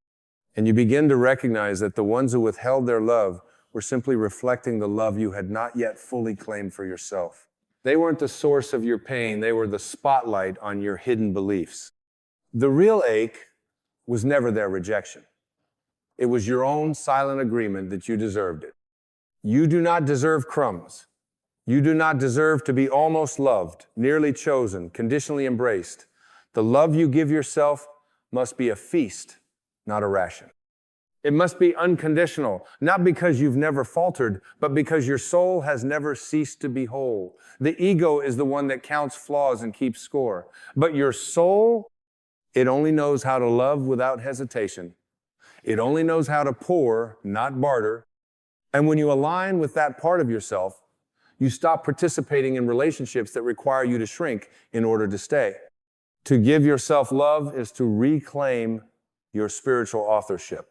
And you begin to recognize that the ones who withheld their love were simply reflecting the love you had not yet fully claimed for yourself. They weren't the source of your pain. They were the spotlight on your hidden beliefs. The real ache was never their rejection. It was your own silent agreement that you deserved it. You do not deserve crumbs. You do not deserve to be almost loved, nearly chosen, conditionally embraced. The love you give yourself must be a feast, not a ration. It must be unconditional, not because you've never faltered, but because your soul has never ceased to be whole. The ego is the one that counts flaws and keeps score. But your soul, it only knows how to love without hesitation. It only knows how to pour, not barter. And when you align with that part of yourself, you stop participating in relationships that require you to shrink in order to stay. To give yourself love is to reclaim your spiritual authorship.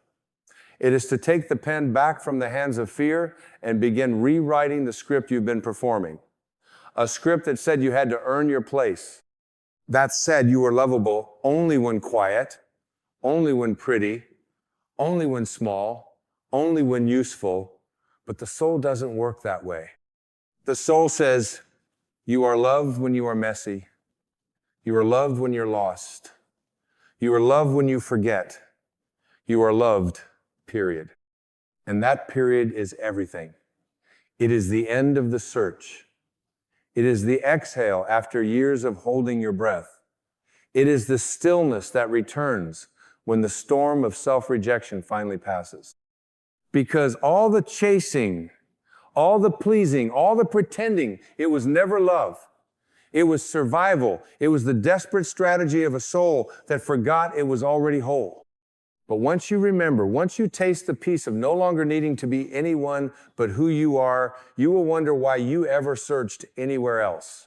It is to take the pen back from the hands of fear and begin rewriting the script you've been performing. A script that said you had to earn your place. That said you were lovable only when quiet, only when pretty, only when small, only when useful. But the soul doesn't work that way. The soul says, you are loved when you are messy. You are loved when you're lost. You are loved when you forget. You are loved, period. And that period is everything. It is the end of the search. It is the exhale after years of holding your breath. It is the stillness that returns when the storm of self-rejection finally passes. Because all the chasing, all the pleasing, all the pretending, it was never love. It was survival. It was the desperate strategy of a soul that forgot it was already whole. But once you remember, once you taste the peace of no longer needing to be anyone but who you are, you will wonder why you ever searched anywhere else.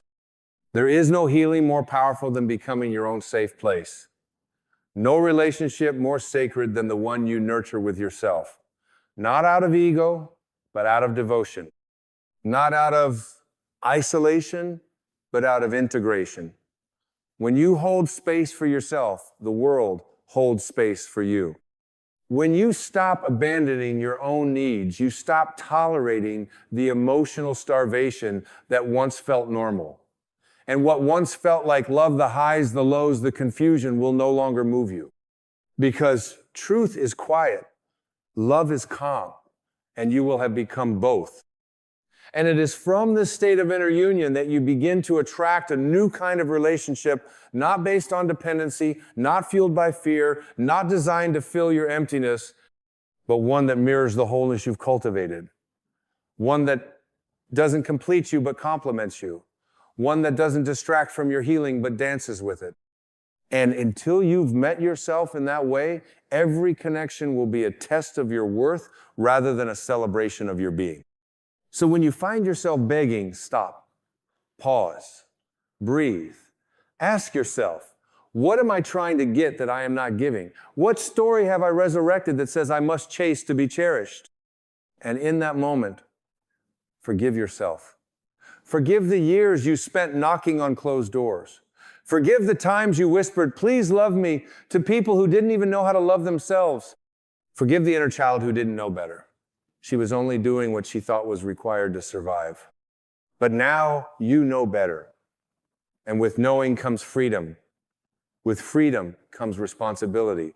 There is no healing more powerful than becoming your own safe place. No relationship more sacred than the one you nurture with yourself. Not out of ego, but out of devotion. Not out of isolation, but out of integration. When you hold space for yourself, the world holds space for you. When you stop abandoning your own needs, you stop tolerating the emotional starvation that once felt normal. And what once felt like love, the highs, the lows, the confusion will no longer move you. Because truth is quiet, love is calm, and you will have become both. And it is from this state of inner union that you begin to attract a new kind of relationship, not based on dependency, not fueled by fear, not designed to fill your emptiness, but one that mirrors the wholeness you've cultivated. One that doesn't complete you, but complements you. One that doesn't distract from your healing, but dances with it. And until you've met yourself in that way, every connection will be a test of your worth rather than a celebration of your being. So when you find yourself begging, stop, pause, breathe. Ask yourself, What am I trying to get that I am not giving? What story have I resurrected that says I must chase to be cherished? And in that moment, forgive yourself. Forgive the years you spent knocking on closed doors. Forgive the times you whispered, "Please love me," to people who didn't even know how to love themselves. Forgive the inner child who didn't know better. She was only doing what she thought was required to survive. But now you know better. And with knowing comes freedom. With freedom comes responsibility.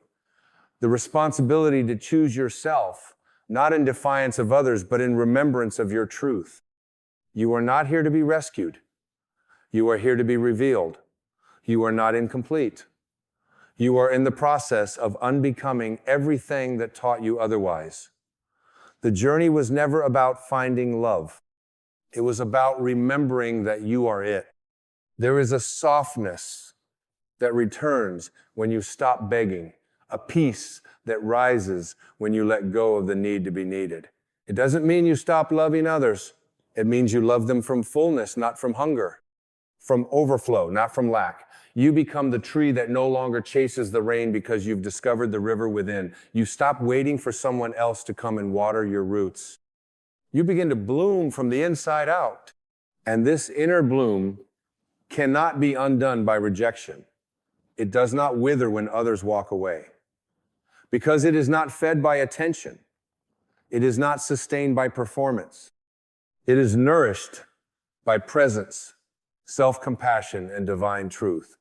The responsibility to choose yourself, not in defiance of others, but in remembrance of your truth. You are not here to be rescued. You are here to be revealed. You are not incomplete. You are in the process of unbecoming everything that taught you otherwise. The journey was never about finding love. It was about remembering that you are it. There is a softness that returns when you stop begging, a peace that rises when you let go of the need to be needed. It doesn't mean you stop loving others. It means you love them from fullness, not from hunger, from overflow, not from lack. You become the tree that no longer chases the rain because you've discovered the river within. You stop waiting for someone else to come and water your roots. You begin to bloom from the inside out. And this inner bloom cannot be undone by rejection. It does not wither when others walk away. Because it is not fed by attention. It is not sustained by performance. It is nourished by presence, self-compassion, and divine truth.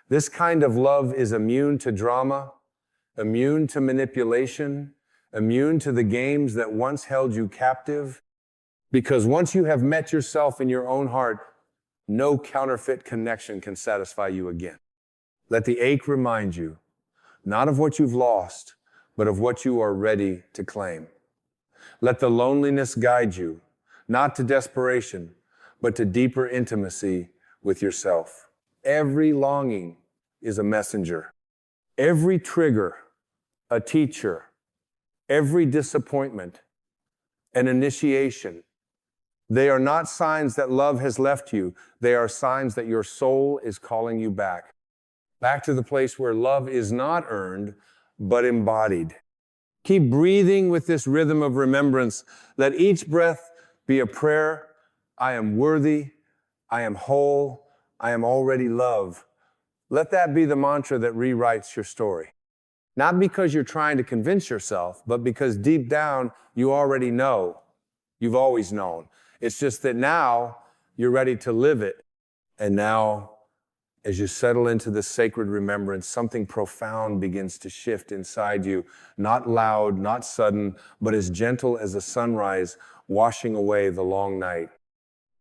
This kind of love is immune to drama, immune to manipulation, immune to the games that once held you captive. Because once you have met yourself in your own heart, no counterfeit connection can satisfy you again. Let the ache remind you, not of what you've lost, but of what you are ready to claim. Let the loneliness guide you, not to desperation, but to deeper intimacy with yourself. Every longing is a messenger. Every trigger, a teacher. Every disappointment, an initiation. They are not signs that love has left you. They are signs that your soul is calling you back. Back to the place where love is not earned, but embodied. Keep breathing with this rhythm of remembrance. Let each breath be a prayer. I am worthy. I am whole. I am already loved. Let that be the mantra that rewrites your story. Not because you're trying to convince yourself, but because deep down you already know. You've always known. It's just that now you're ready to live it. And now, as you settle into this sacred remembrance, something profound begins to shift inside you. Not loud, not sudden, but as gentle as a sunrise washing away the long night.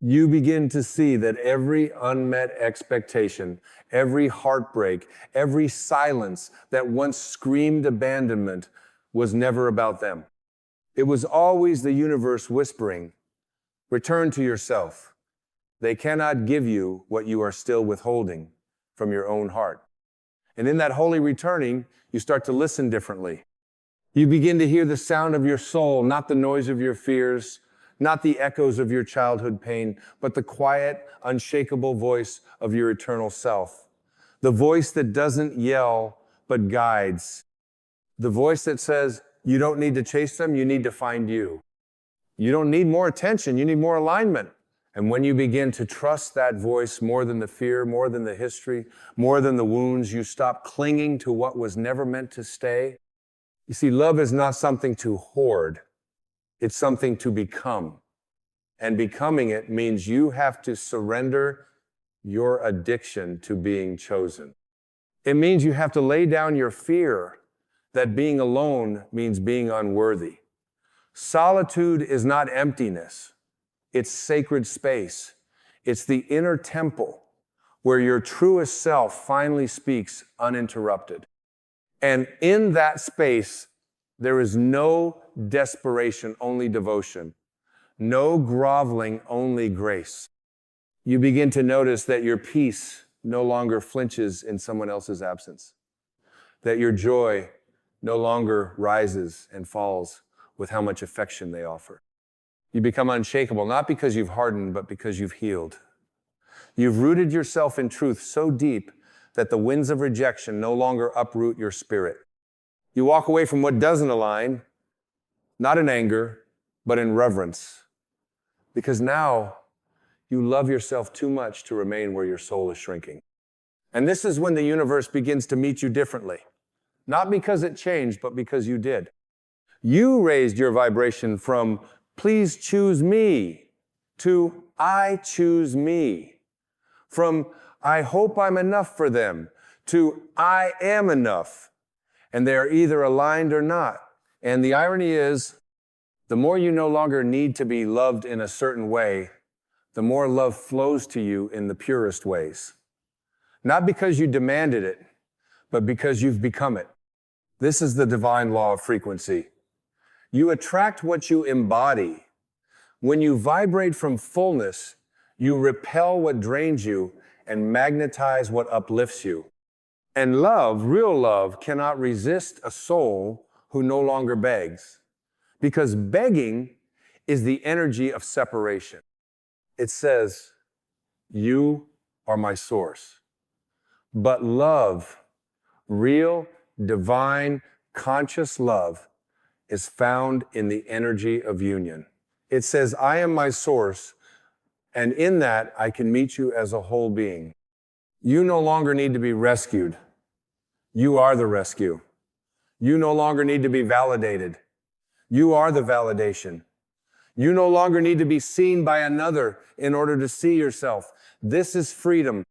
You begin to see that every unmet expectation, every heartbreak, every silence that once screamed abandonment was never about them. It was always the universe whispering, "Return to yourself. They cannot give you what you are still withholding from your own heart." And in that holy returning, you start to listen differently. You begin to hear the sound of your soul, not the noise of your fears, not the echoes of your childhood pain, but the quiet, unshakable voice of your eternal self. The voice that doesn't yell, but guides. The voice that says, you don't need to chase them, you need to find you. You don't need more attention, you need more alignment. And when you begin to trust that voice more than the fear, more than the history, more than the wounds, you stop clinging to what was never meant to stay. You see, love is not something to hoard. It's something to become. And becoming it means you have to surrender your addiction to being chosen. It means you have to lay down your fear that being alone means being unworthy. Solitude is not emptiness. It's sacred space. It's the inner temple where your truest self finally speaks uninterrupted. And in that space, there is no desperation, only devotion. No groveling, only grace. You begin to notice that your peace no longer flinches in someone else's absence. That your joy no longer rises and falls with how much affection they offer. You become unshakable, not because you've hardened, but because you've healed. You've rooted yourself in truth so deep that the winds of rejection no longer uproot your spirit. You walk away from what doesn't align, not in anger, but in reverence. Because now you love yourself too much to remain where your soul is shrinking. And this is when the universe begins to meet you differently. Not because it changed, but because you did. You raised your vibration from, please choose me, to, I choose me. From, I hope I'm enough for them, to, I am enough. And they are either aligned or not. And the irony is, the more you no longer need to be loved in a certain way, the more love flows to you in the purest ways. Not because you demanded it, but because you've become it. This is the divine law of frequency. You attract what you embody. When you vibrate from fullness, you repel what drains you and magnetize what uplifts you. And love, real love, cannot resist a soul who no longer begs. Because begging is the energy of separation. It says, you are my source. But love, real, divine, conscious love, is found in the energy of union. It says, I am my source, and in that I can meet you as a whole being. You no longer need to be rescued. You are the rescue. You no longer need to be validated. You are the validation. You no longer need to be seen by another in order to see yourself. This is freedom.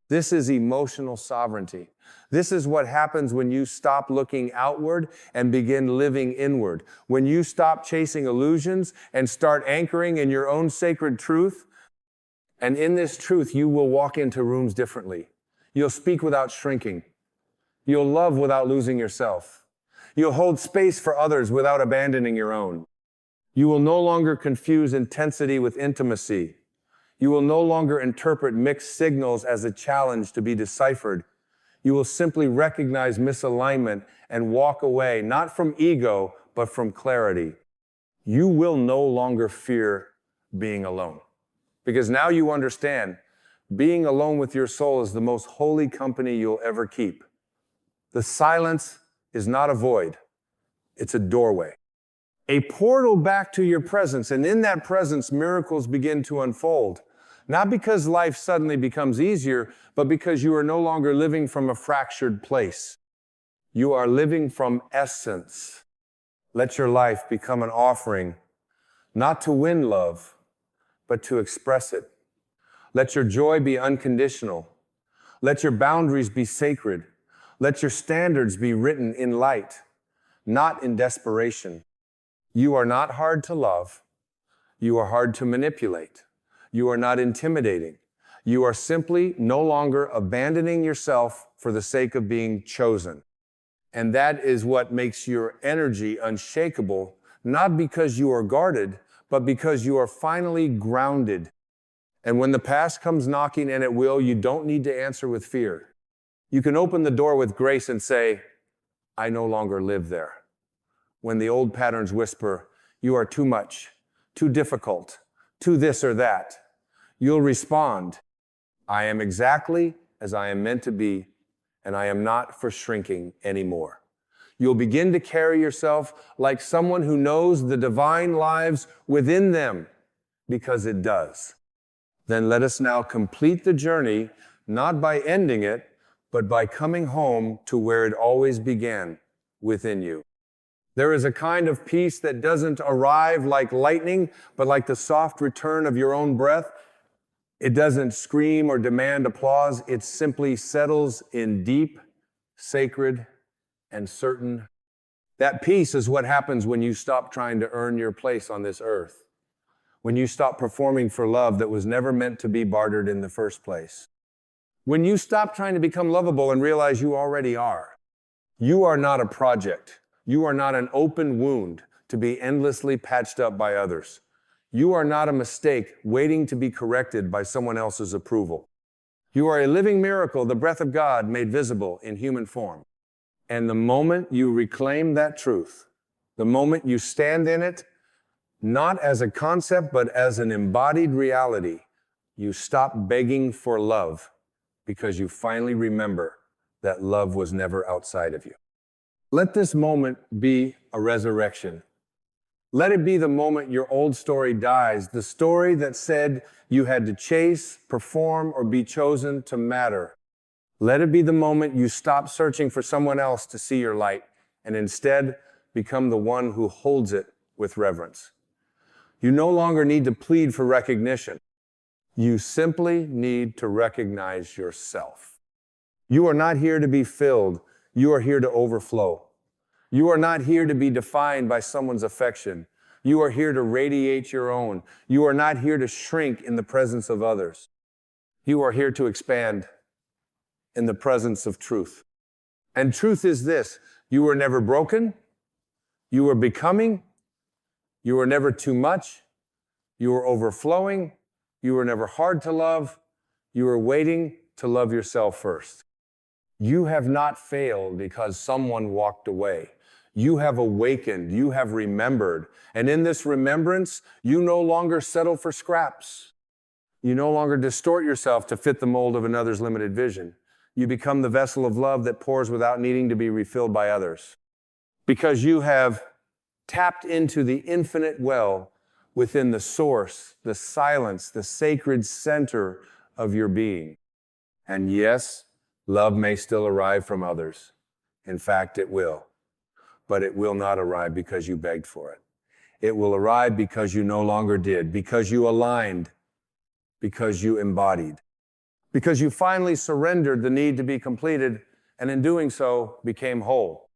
This is emotional sovereignty. This is what happens when you stop looking outward and begin living inward. When you stop chasing illusions and start anchoring in your own sacred truth. And in this truth, you will walk into rooms differently. You'll speak without shrinking. You'll love without losing yourself. You'll hold space for others without abandoning your own. You will no longer confuse intensity with intimacy. You will no longer interpret mixed signals as a challenge to be deciphered. You will simply recognize misalignment and walk away, not from ego, but from clarity. You will no longer fear being alone. Because now you understand, being alone with your soul is the most holy company you'll ever keep. The silence is not a void. It's a doorway. A portal back to your presence, and in that presence, miracles begin to unfold. Not because life suddenly becomes easier, but because you are no longer living from a fractured place. You are living from essence. Let your life become an offering, not to win love, but to express it. Let your joy be unconditional. Let your boundaries be sacred. Let your standards be written in light, not in desperation. You are not hard to love. You are hard to manipulate. You are not intimidating. You are simply no longer abandoning yourself for the sake of being chosen. And that is what makes your energy unshakable, not because you are guarded, but because you are finally grounded. And when the past comes knocking, and it will, you don't need to answer with fear. You can open the door with grace and say, I no longer live there. When the old patterns whisper, you are too much, too difficult, too this or that, you'll respond, I am exactly as I am meant to be, and I am not for shrinking anymore. You'll begin to carry yourself like someone who knows the divine lives within them, because it does. Then let us now complete the journey, not by ending it, but by coming home to where it always began, within you. There is a kind of peace that doesn't arrive like lightning, but like the soft return of your own breath. It doesn't scream or demand applause. It simply settles in deep, sacred, and certain. That peace is what happens when you stop trying to earn your place on this earth. When you stop performing for love that was never meant to be bartered in the first place. When you stop trying to become lovable and realize you already are. You are not a project. You are not an open wound to be endlessly patched up by others. You are not a mistake waiting to be corrected by someone else's approval. You are a living miracle, the breath of God made visible in human form. And the moment you reclaim that truth, the moment you stand in it, not as a concept, but as an embodied reality, you stop begging for love because you finally remember that love was never outside of you. Let this moment be a resurrection. Let it be the moment your old story dies, the story that said you had to chase, perform, or be chosen to matter. Let it be the moment you stop searching for someone else to see your light and instead become the one who holds it with reverence. You no longer need to plead for recognition. You simply need to recognize yourself. You are not here to be filled. You are here to overflow. You are not here to be defined by someone's affection. You are here to radiate your own. You are not here to shrink in the presence of others. You are here to expand in the presence of truth. And truth is this: you were never broken. You were becoming. You were never too much. You were overflowing. You were never hard to love. You were waiting to love yourself first. You have not failed because someone walked away. You have awakened. You have remembered. And in this remembrance, you no longer settle for scraps. You no longer distort yourself to fit the mold of another's limited vision. You become the vessel of love that pours without needing to be refilled by others. Because you have tapped into the infinite well within the source, the silence, the sacred center of your being. And yes, love may still arrive from others. In fact, it will. But it will not arrive because you begged for it. It will arrive because you no longer did, because you aligned, because you embodied, because you finally surrendered the need to be completed, and in doing so, became whole.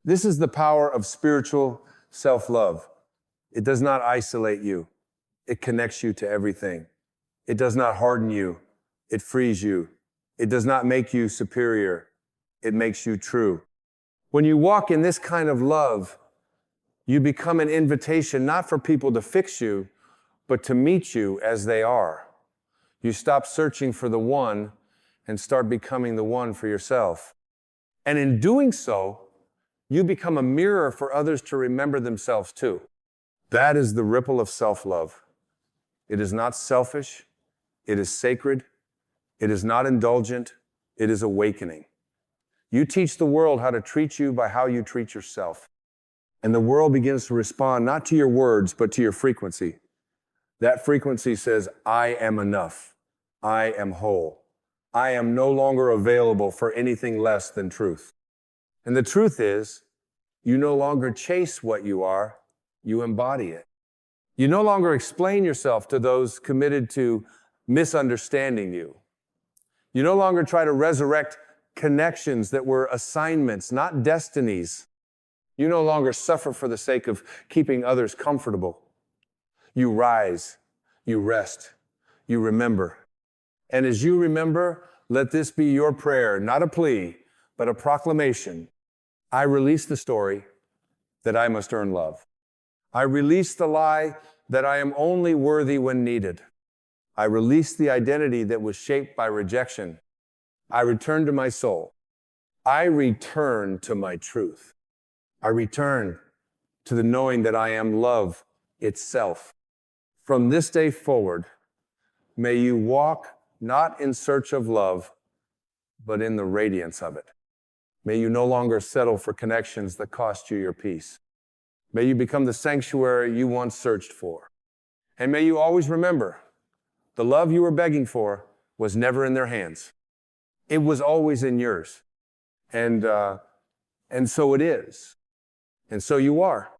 This is the power of spiritual self-love. It does not isolate you. It connects you to everything. It does not harden you. It frees you. It does not make you superior. It makes you true. When you walk in this kind of love, you become an invitation not for people to fix you, but to meet you as they are. You stop searching for the one and start becoming the one for yourself. And in doing so, you become a mirror for others to remember themselves too. That is the ripple of self-love. It is not selfish. It is sacred. It is not indulgent. It is awakening. You teach the world how to treat you by how you treat yourself. And the world begins to respond not to your words, but to your frequency. That frequency says, I am enough. I am whole. I am no longer available for anything less than truth. And the truth is, you no longer chase what you are, you embody it. You no longer explain yourself to those committed to misunderstanding you. You no longer try to resurrect connections that were assignments, not destinies. You no longer suffer for the sake of keeping others comfortable. You rise, you rest, you remember. And as you remember, let this be your prayer, not a plea, but a proclamation. I release the story that I must earn love. I release the lie that I am only worthy when needed. I release the identity that was shaped by rejection. I return to my soul. I return to my truth. I return to the knowing that I am love itself. From this day forward, may you walk not in search of love, but in the radiance of it. May you no longer settle for connections that cost you your peace. May you become the sanctuary you once searched for. And may you always remember, the love you were begging for was never in their hands. It was always in yours. And so it is. And so you are.